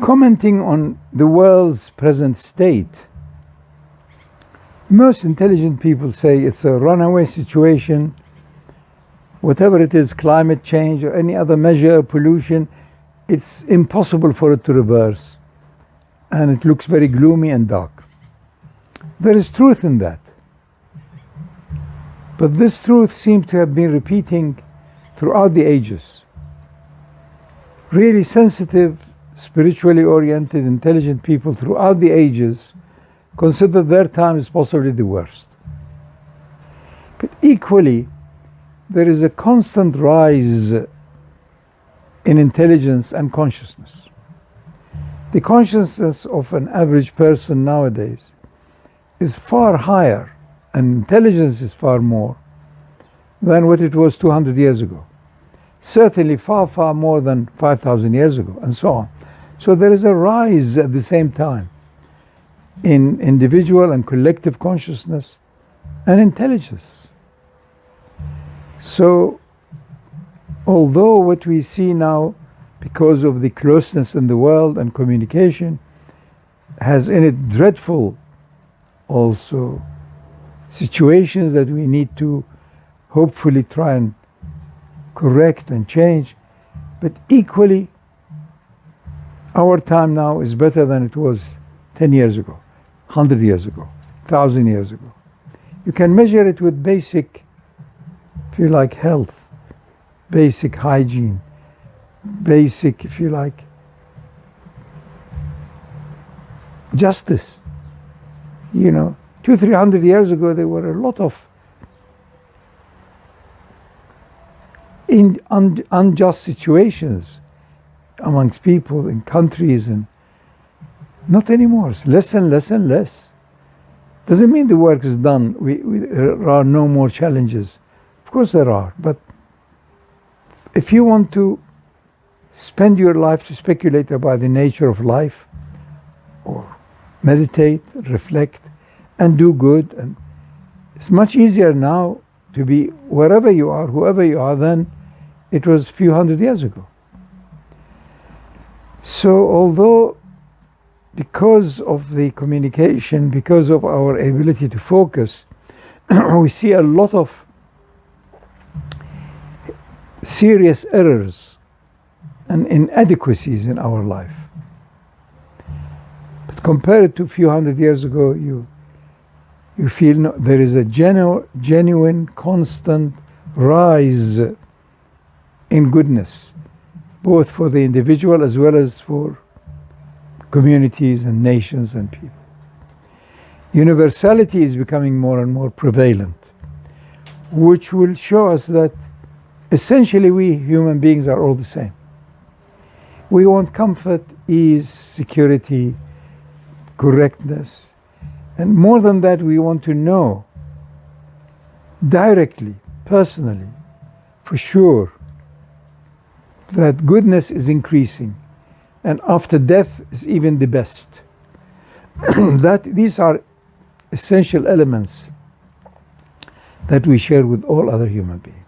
Commenting on the world's present state, most intelligent people say it's a runaway situation. Whatever it is, climate change or any other measure, pollution, it's impossible for it to reverse. And it looks very gloomy and dark. There is truth in that. But this truth seems to have been repeating throughout the ages. Really sensitive, spiritually oriented, intelligent people throughout the ages consider their time as possibly the worst. But equally, there is a constant rise in intelligence and consciousness. The consciousness of an average person nowadays is far higher, and intelligence is far more than what it was 200 years ago. Certainly far, far more than 5,000 years ago, and so on. So there is a rise at the same time in individual and collective consciousness and intelligence. So, although what we see now, because of the closeness in the world and communication, has in it dreadful also situations that we need to hopefully try and correct and change, but equally our time now is better than it was 10 years ago, 100 years ago, 1,000 years ago. You can measure it with basic, if you like, health, basic hygiene, basic, if you like, justice. You know, 200-300 years ago there were a lot of unjust situations amongst people in countries, and not anymore. It's less and less and less. Doesn't mean the work is done. There are no more challenges. Of course there are, but if you want to spend your life to speculate about the nature of life, or meditate, reflect, and do good, and it's much easier now to be wherever you are, whoever you are, than it was a few hundred years ago. So although because of the communication, because of our ability to focus, we see a lot of serious errors and inadequacies in our life. But compared to a few hundred years ago, you feel there is a genuine, constant rise in goodness, both for the individual as well as for communities and nations and people. Universality is becoming more and more prevalent, which will show us that essentially we human beings are all the same. We want comfort, ease, security, correctness, and more than that, we want to know directly, personally, for sure, that goodness is increasing, and after death is even the best. That these are essential elements that we share with all other human beings.